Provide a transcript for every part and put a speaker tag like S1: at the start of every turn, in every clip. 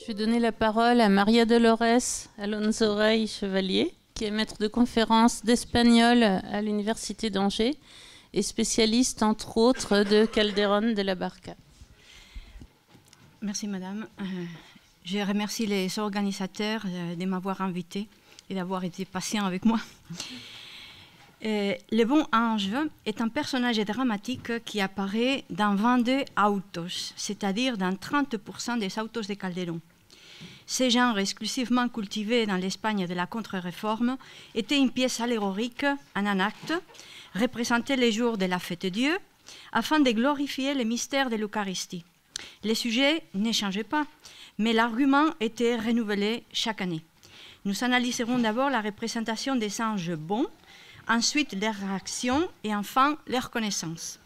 S1: Je vais donner la parole à Maria Dolores Alonso Rey Chevalier, qui est maître de conférence d'espagnol à l'Université d'Angers et spécialiste, entre autres, de Calderón de la Barca.
S2: Merci, madame. Je remercie les organisateurs de m'avoir invité et d'avoir été patient avec moi. Le bon ange est un personnage dramatique qui apparaît dans 22 autos, c'est-à-dire dans 30% des autos de Calderón. Ces genres exclusivement cultivés dans l'Espagne de la Contre-Réforme étaient une pièce allégorique en un acte, représentait les jours de la fête de Dieu, afin de glorifier le mystère de l'Eucharistie. Les sujets ne changeaient pas, mais l'argument était renouvelé chaque année. Nous analyserons d'abord la représentation des anges bons, ensuite leurs réactions et enfin leur connaissance.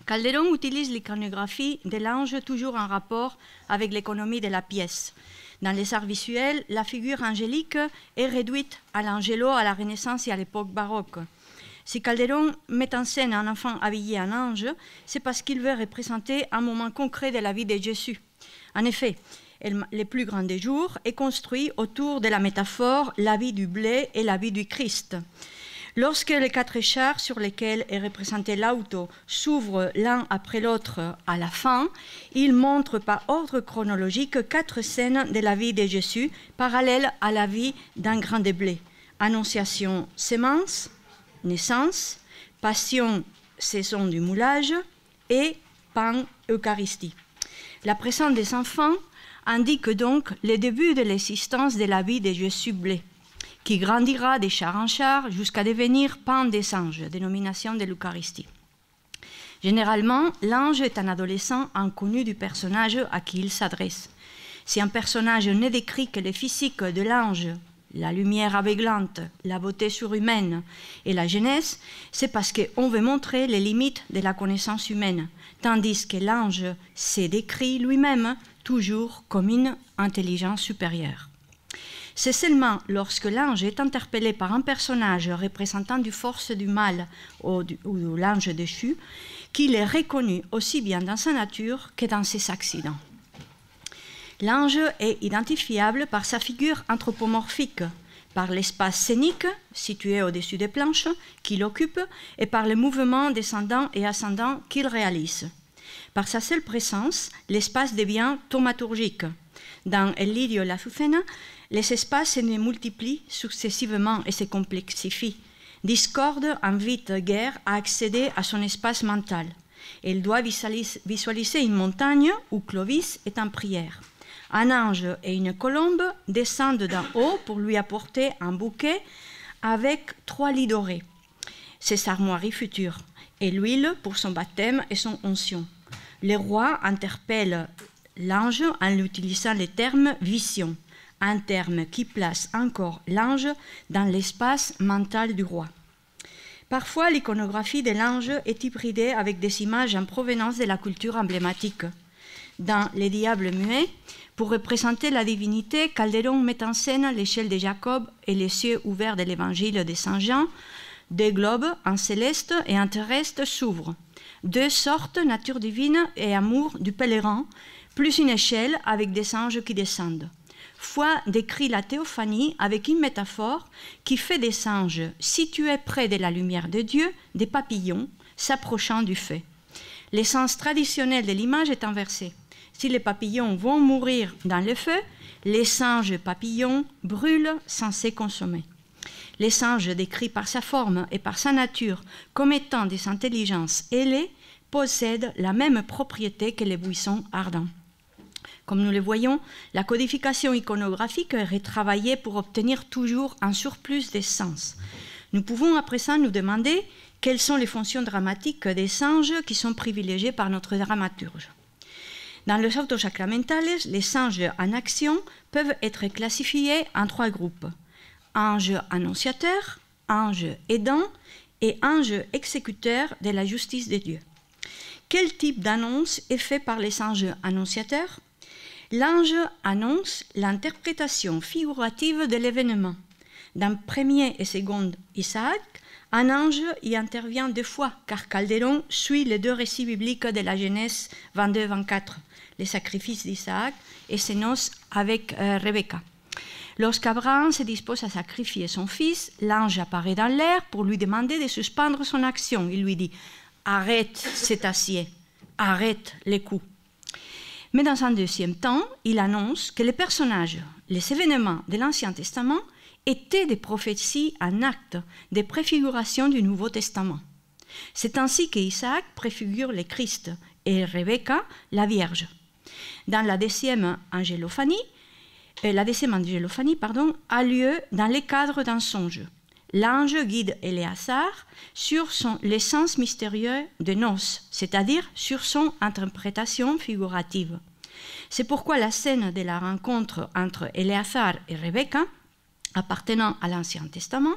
S2: Calderón utilise l'iconographie de l'ange toujours en rapport avec l'économie de la pièce. Dans les arts visuels, la figure angélique est réduite à l'angelo à la Renaissance et à l'époque baroque. Si Calderón met en scène un enfant habillé en ange, c'est parce qu'il veut représenter un moment concret de la vie de Jésus. En effet, le plus grand des jours est construit autour de la métaphore la vie du blé et la vie du Christ. Lorsque les 4 chars sur lesquels est représenté l'auto s'ouvrent l'un après l'autre à la fin, ils montrent par ordre chronologique 4 scènes de la vie de Jésus parallèles à la vie d'un grain de blé. Annonciation, sémence, naissance, passion, saison du moulage et pain, Eucharistie. La présence des enfants indique donc le début de l'existence de la vie de Jésus blé, qui grandira de char en char jusqu'à devenir pain des anges, dénomination de l'Eucharistie. Généralement, l'ange est un adolescent inconnu du personnage à qui il s'adresse. Si un personnage ne décrit que le physique de l'ange, la lumière aveuglante, la beauté surhumaine et la jeunesse, c'est parce qu'on veut montrer les limites de la connaissance humaine, tandis que l'ange s'est décrit lui-même toujours comme une intelligence supérieure. C'est seulement lorsque l'ange est interpellé par un personnage représentant du force du mal ou l'ange déchu qu'il est reconnu aussi bien dans sa nature que dans ses accidents. L'ange est identifiable par sa figure anthropomorphique, par l'espace scénique situé au-dessus des planches qu'il occupe et par les mouvements descendants et ascendants qu'il réalise. Par sa seule présence, l'espace devient thaumaturgique. Dans El lirio et l'Azucena, les espaces se multiplient successivement et se complexifient. Discorde invite Guerre à accéder à son espace mental. Elle doit visualiser une montagne où Clovis est en prière. Un ange et une colombe descendent d'en haut pour lui apporter un bouquet avec 3 lits dorés, ses armoiries futures, et l'huile pour son baptême et son onction. Le roi interpelle l'ange en utilisant le terme vision, un terme qui place encore l'ange dans l'espace mental du roi. Parfois, l'iconographie de l'ange est hybridée avec des images en provenance de la culture emblématique. Dans Les Diables muets, pour représenter la divinité, Calderón met en scène l'échelle de Jacob et les cieux ouverts de l'évangile de Saint Jean. 2 globes, un céleste et un terrestre, s'ouvrent. 2 sortes, nature divine et amour du pèlerin, plus une échelle avec des anges qui descendent. Foix décrit la théophanie avec une métaphore qui fait des anges situés près de la lumière de Dieu, des papillons s'approchant du feu. L'essence traditionnelle de l'image est inversée. Si les papillons vont mourir dans le feu, les anges papillons brûlent sans se consommer. Les anges décrits par sa forme et par sa nature comme étant des intelligences ailées possèdent la même propriété que les buissons ardents. Comme nous le voyons, la codification iconographique est retravaillée pour obtenir toujours un surplus de sens. Nous pouvons à présent nous demander quelles sont les fonctions dramatiques des anges qui sont privilégiées par notre dramaturge. Dans les autos sacramentales, les anges en action peuvent être classifiés en 3 groupes. Anges annonciateurs, anges aidants et anges exécuteurs de la justice de Dieu. Quel type d'annonce est fait par les anges annonciateurs? L'ange annonce l'interprétation figurative de l'événement. Dans 1er et 2 Isaac, un ange y intervient 2 fois, car Calderón suit les 2 récits bibliques de la Genèse 22-24. les sacrifices d'Isaac et ses noces avec Rebecca. Lorsqu'Abraham se dispose à sacrifier son fils, l'ange apparaît dans l'air pour lui demander de suspendre son action. Il lui dit « Arrête cet acier, arrête les coups ». Mais dans un deuxième temps, il annonce que les personnages, les événements de l'Ancien Testament étaient des prophéties en acte, des préfigurations du Nouveau Testament. C'est ainsi qu'Isaac préfigure le Christ et Rebecca, la Vierge. Dans la deuxième angélophanie, a lieu dans le cadre d'un songe. L'ange guide Éléazar sur l'essence mystérieuse de noces, c'est-à-dire sur son interprétation figurative. C'est pourquoi la scène de la rencontre entre Éléazar et Rebecca, appartenant à l'Ancien Testament,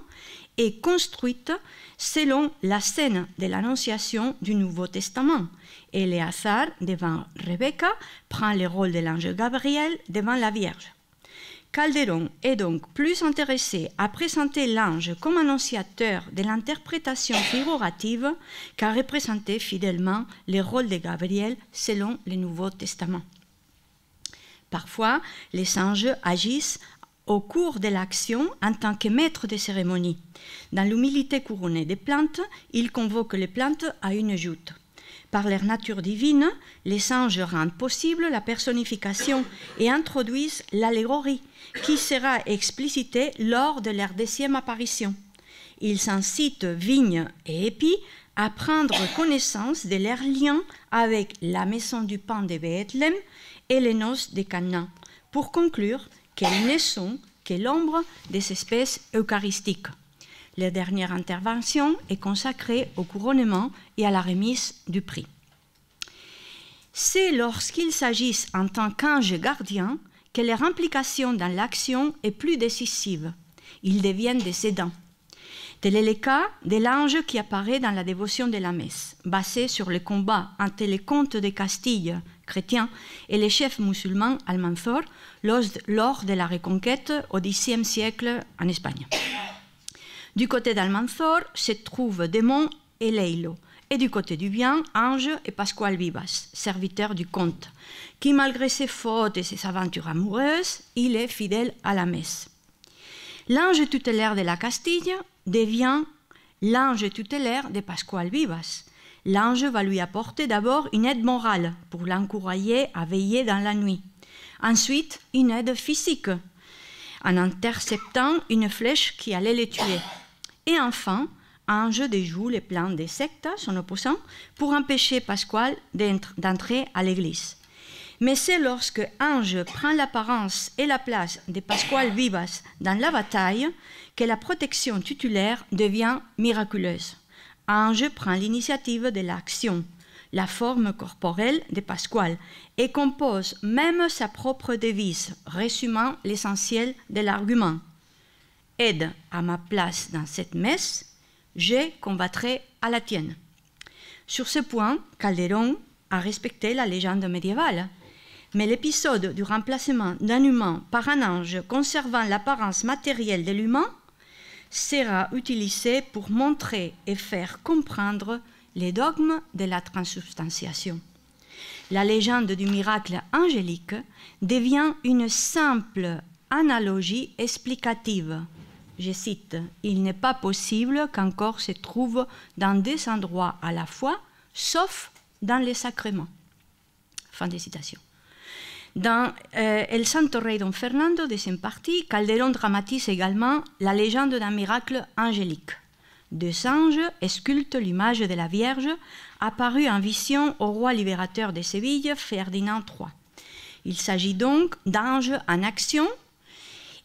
S2: est construite selon la scène de l'Annonciation du Nouveau Testament. Éléazar, devant Rebecca, prend le rôle de l'ange Gabriel devant la Vierge. Calderon est donc plus intéressé à présenter l'ange comme annonciateur de l'interprétation figurative qu'à représenter fidèlement le rôle de Gabriel selon le Nouveau Testament. Parfois, les anges agissent au cours de l'action en tant que maître de cérémonie. Dans l'humilité couronnée des plantes, ils convoquent les plantes à une joute. Par leur nature divine, les anges rendent possible la personnification et introduisent l'allégorie, qui sera explicitée lors de leur deuxième apparition. Ils incitent vignes et épis à prendre connaissance de leur lien avec la maison du pain de Bethléem et les noces de Canaan, pour conclure qu'elles ne sont que l'ombre des espèces eucharistiques. La dernière intervention est consacrée au couronnement et à la remise du prix. C'est lorsqu'il s'agit en tant qu'ange gardien que leur implication dans l'action est plus décisive. Ils deviennent des aidants. Tel est le cas de l'ange qui apparaît dans la dévotion de la messe, basée sur le combat entre les comtes de Castille, chrétiens, et les chefs musulmans Almanzor lors de la reconquête au Xe siècle en Espagne. Du côté d'Almanzor se trouvent Démon et Leilo, et du côté du bien, Ange et Pascual Vivas, serviteur du comte, qui malgré ses fautes et ses aventures amoureuses, il est fidèle à la messe. L'ange tutélaire de la Castille devient l'ange tutélaire de Pascual Vivas. L'ange va lui apporter d'abord une aide morale pour l'encourager à veiller dans la nuit. Ensuite, une aide physique, en interceptant une flèche qui allait le tuer. Et enfin, Ange déjoue les plans des sectes, son opposant, pour empêcher Pascual d'entrer à l'église. Mais c'est lorsque Ange prend l'apparence et la place de Pascual Vivas dans la bataille que la protection tutélaire devient miraculeuse. Ange prend l'initiative de l'action, la forme corporelle de Pascual, et compose même sa propre devise, résumant l'essentiel de l'argument. « Aide à ma place dans cette messe, je combattrai à la tienne. » Sur ce point, Calderon a respecté la légende médiévale. Mais l'épisode du remplacement d'un humain par un ange conservant l'apparence matérielle de l'humain sera utilisé pour montrer et faire comprendre les dogmes de la transsubstantiation. La légende du miracle angélique devient une simple analogie explicative. Je cite, « Il n'est pas possible qu'un corps se trouve dans deux endroits à la fois, sauf dans les sacrements. » Fin de citation. Dans El Santo Rey Don Fernando, deuxième partie, Calderon dramatise également la légende d'un miracle angélique. Deux anges sculptent l'image de la Vierge apparue en vision au roi libérateur de Séville, Ferdinand III. Il s'agit donc d'anges en action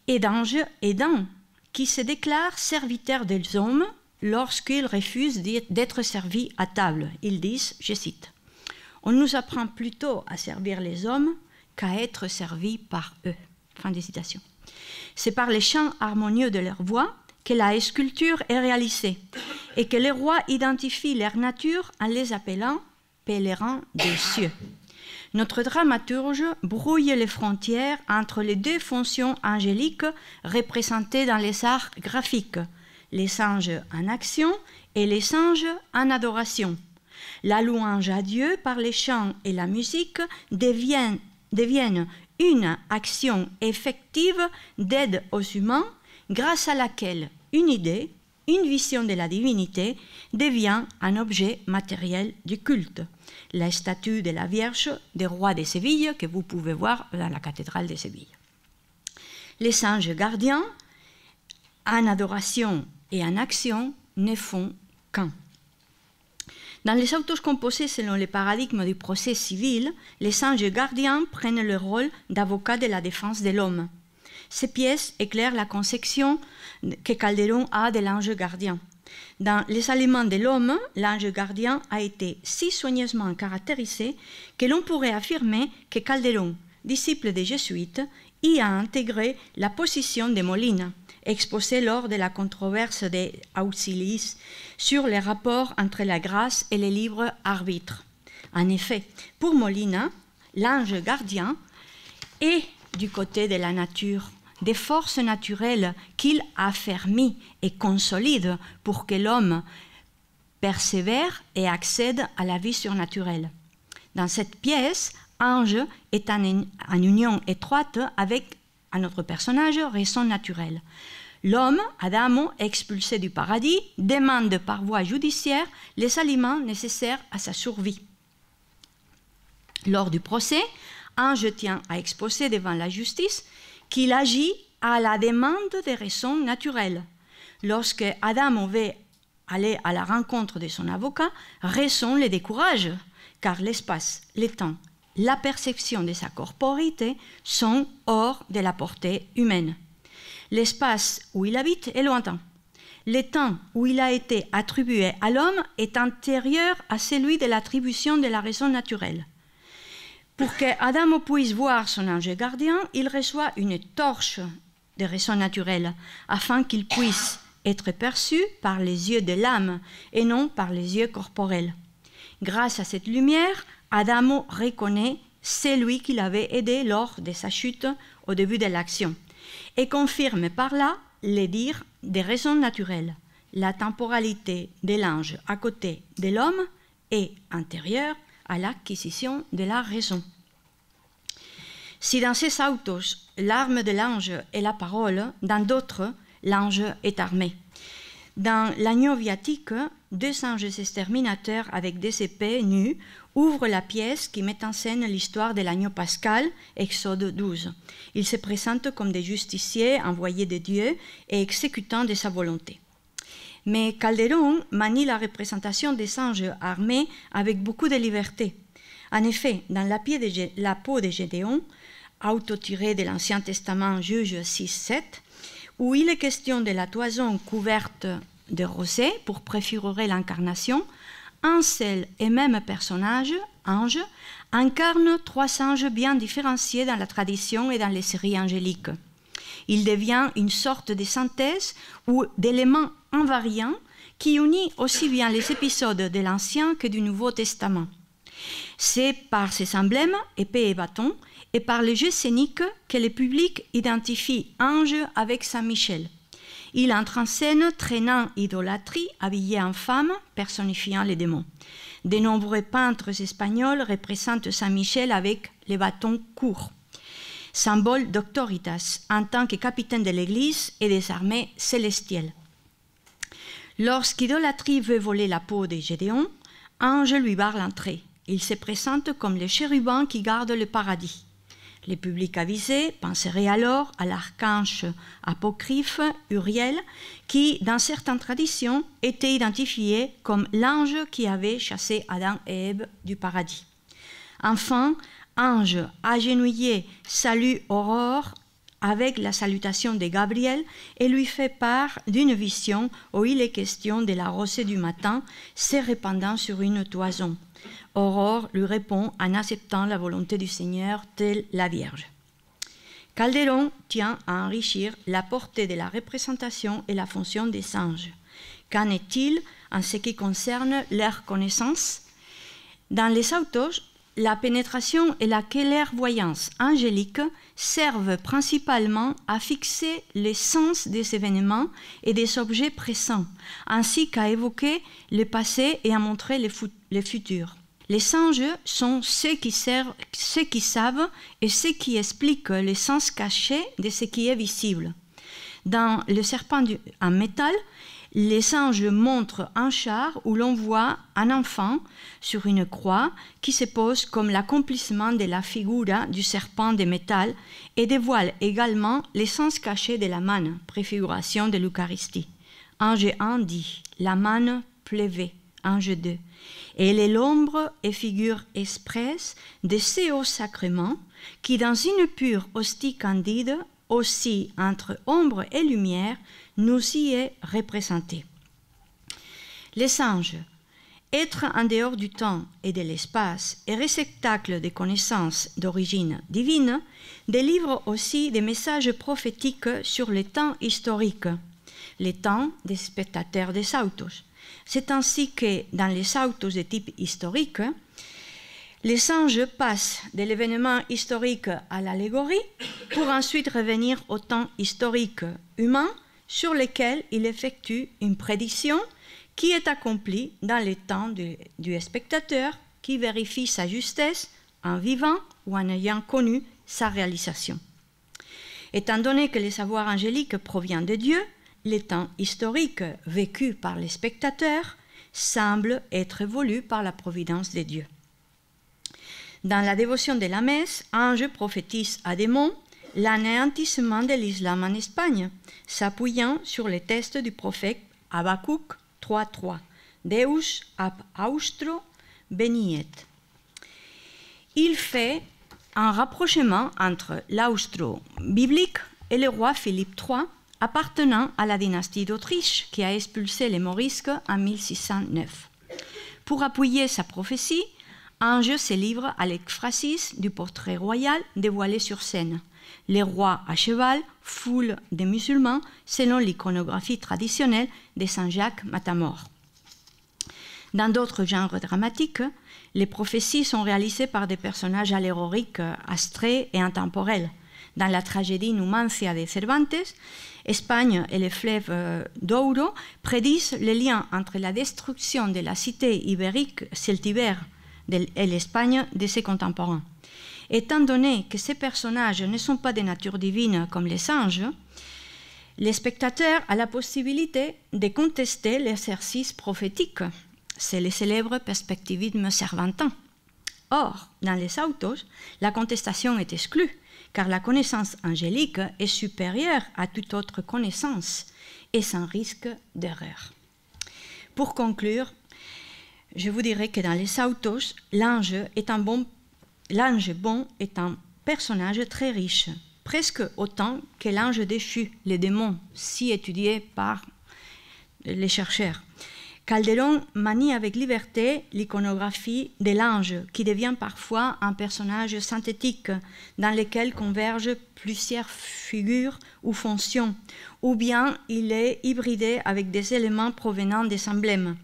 S2: et d'anges aidants qui se déclarent serviteurs des hommes lorsqu'ils refusent d'être servis à table. Ils disent, je cite, « On nous apprend plutôt à servir les hommes qu'à être servis par eux. » Fin de citation. C'est par les chants harmonieux de leur voix que la sculpture est réalisée et que les rois identifient leur nature en les appelant pèlerins des cieux. Notre dramaturge brouille les frontières entre les deux fonctions angéliques représentées dans les arts graphiques, les anges en action et les anges en adoration. La louange à Dieu par les chants et la musique deviennent une action effective d'aide aux humains grâce à laquelle une idée, une vision de la divinité devient un objet matériel du culte. La statue de la Vierge des rois de Séville que vous pouvez voir dans la cathédrale de Séville. Les anges gardiens, en adoration et en action, ne font qu'un. Dans les autos composés selon le paradigme du procès civil, les anges gardiens prennent le rôle d'avocats de la défense de l'homme. Ces pièces éclairent la conception que Calderon a de l'ange gardien. Dans Les aliments de l'homme, l'ange gardien a été si soigneusement caractérisé que l'on pourrait affirmer que Calderon, disciple des jésuites, y a intégré la position de Molina, exposée lors de la controverse des Auxiliis sur les rapports entre la grâce et les libres arbitres. En effet, pour Molina, l'ange gardien est du côté de la nature, des forces naturelles qu'il affermit et consolide pour que l'homme persévère et accède à la vie surnaturelle. Dans cette pièce, Ange est en union étroite avec un autre personnage, raison naturelle. L'homme, Adamo, expulsé du paradis, demande par voie judiciaire les aliments nécessaires à sa survie. Lors du procès, Ange tient à exposer devant la justice qu'il agit à la demande des raisons naturelles. Lorsque Adamo veut aller à la rencontre de son avocat, raison le décourage, car l'espace, le temps, la perception de sa corporité sont hors de la portée humaine. L'espace où il habite est lointain. Le temps où il a été attribué à l'homme est antérieur à celui de l'attribution de la raison naturelle. Pour que Adamo puisse voir son ange gardien, il reçoit une torche de raison naturelle, afin qu'il puisse être perçu par les yeux de l'âme et non par les yeux corporels. Grâce à cette lumière, Adamo reconnaît celui qui l'avait aidé lors de sa chute au début de l'action et confirme par là les dires des raisons naturelles. La temporalité de l'ange à côté de l'homme est antérieure à l'acquisition de la raison. Si dans ces autos, l'arme de l'ange est la parole, dans d'autres, l'ange est armé. Dans l'agneau viatique, 2 anges exterminateurs avec des épées nues ouvrent la pièce qui met en scène l'histoire de l'agneau pascal, Exode 12. Ils se présentent comme des justiciers envoyés de Dieu et exécutants de sa volonté. Mais Calderon manie la représentation des anges armés avec beaucoup de liberté. En effet, dans la peau de Gédéon, auto-tiré de l'Ancien Testament, Juge 6-7, où il est question de la toison couverte de rosée pour préfigurer l'incarnation, un seul et même personnage, ange, incarne 3 anges bien différenciés dans la tradition et dans les séries angéliques. Il devient une sorte de synthèse ou d'élément invariant qui unit aussi bien les épisodes de l'Ancien que du Nouveau Testament. C'est par ces emblèmes, épée et bâton, et par les jeux scéniques que le public identifie Ange avec Saint Michel. Il entre en scène traînant idolâtrie, habillé en femme, personnifiant les démons. De nombreux peintres espagnols représentent Saint Michel avec les bâtons courts, symbole d'Auctoritas, en tant que capitaine de l'Église et des armées célestielles. Lorsqu'idolâtrie veut voler la peau de Gédéon, Ange lui barre l'entrée. Il se présente comme le chérubin qui garde le paradis. Le public avisé penserait alors à l'archange apocryphe Uriel, qui, dans certaines traditions, était identifié comme l'ange qui avait chassé Adam et Ève du paradis. Enfin, Ange agenouillé salue Aurore avec la salutation de Gabriel et lui fait part d'une vision où il est question de la rosée du matin se répandant sur une toison. Aurore lui répond en acceptant la volonté du Seigneur, telle la Vierge. Calderon tient à enrichir la portée de la représentation et la fonction des anges. Qu'en est-il en ce qui concerne leur connaissance? Dans les autos, la pénétration et la clairvoyance angélique servent principalement à fixer les sens des événements et des objets présents, ainsi qu'à évoquer le passé et à montrer le futur. Les anges sont ceux qui savent et ceux qui expliquent les sens cachés de ce qui est visible. Dans le serpent en métal, les anges montrent un char où l'on voit un enfant sur une croix qui se pose comme l'accomplissement de la figura du serpent de métal et dévoile également les sens cachés de la manne, préfiguration de l'Eucharistie. Ange 1 dit « La manne pleuvait ». Ange 2. Elle est l'ombre et figure expresse de ces hauts sacrements qui, dans une pure hostie candide, aussi entre ombre et lumière, nous y est représenté. Les anges, êtres en dehors du temps et de l'espace et réceptacles de connaissances d'origine divine, délivrent aussi des messages prophétiques sur les temps historiques, les temps des spectateurs des autos. C'est ainsi que, dans les autos de type historique, les anges passent de l'événement historique à l'allégorie pour ensuite revenir au temps historique humain sur lequel il effectue une prédiction qui est accomplie dans le temps du spectateur qui vérifie sa justesse en vivant ou en ayant connu sa réalisation. Étant donné que le savoir angélique provient de Dieu, le temps historique vécu par les spectateurs semble être voulu par la providence de Dieu. Dans la dévotion de la messe, ange prophétise à démon l'anéantissement de l'islam en Espagne, s'appuyant sur les textes du prophète Habacuc 3.3, Deus ab austro veniet. Il fait un rapprochement entre l'austro biblique et le roi Philippe III, appartenant à la dynastie d'Autriche qui a expulsé les Morisques en 1609. Pour appuyer sa prophétie, Ange se livre à l'exphrasis du portrait royal dévoilé sur scène. Les rois à cheval, foule des musulmans, selon l'iconographie traditionnelle de Saint-Jacques Matamor. Dans d'autres genres dramatiques, les prophéties sont réalisées par des personnages allégoriques abstraits et intemporels. Dans la tragédie Numancia de Cervantes, Espagne et le fleuve Douro prédisent le lien entre la destruction de la cité ibérique celtibère et l'Espagne de ses contemporains. Étant donné que ces personnages ne sont pas de nature divine comme les anges, le spectateur a la possibilité de contester l'exercice prophétique. C'est le célèbre perspectivisme cervantin. Or, dans les autos, la contestation est exclue, car la connaissance angélique est supérieure à toute autre connaissance et sans risque d'erreur. Pour conclure, je vous dirais que dans les autos, l'ange bon est un personnage très riche, presque autant que l'ange déchu, le démon, si étudié par les chercheurs. Calderon manie avec liberté l'iconographie de l'ange, qui devient parfois un personnage synthétique dans lequel convergent plusieurs figures ou fonctions, ou bien il est hybridé avec des éléments provenant des emblèmes.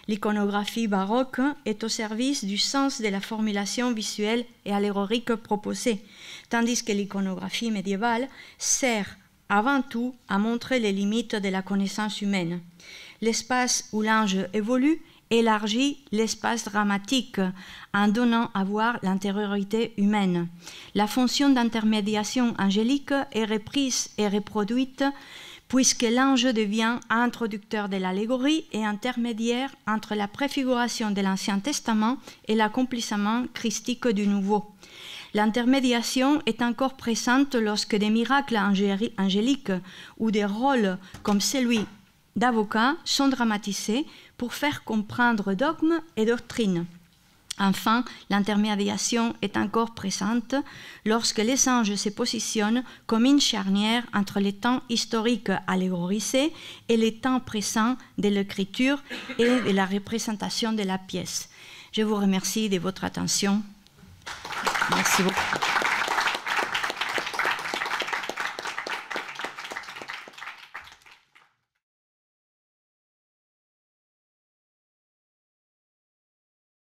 S2: L'iconographie baroque est au service du sens de la formulation visuelle et allégorique proposée, tandis que l'iconographie médiévale sert avant tout à montrer les limites de la connaissance humaine. L'espace où l'ange évolue élargit l'espace dramatique en donnant à voir l'intériorité humaine. La fonction d'intermédiation angélique est reprise et reproduite puisque l'ange devient introducteur de l'allégorie et intermédiaire entre la préfiguration de l'Ancien Testament et l'accomplissement christique du Nouveau. L'intermédiation est encore présente lorsque des miracles angéliques ou des rôles comme celui d'avocat sont dramatisés pour faire comprendre dogmes et doctrines. Enfin, l'intermédiation est encore présente lorsque les anges se positionnent comme une charnière entre les temps historiques allégorisés et les temps présents de l'écriture et de la représentation de la pièce. Je vous remercie de votre attention. Merci beaucoup.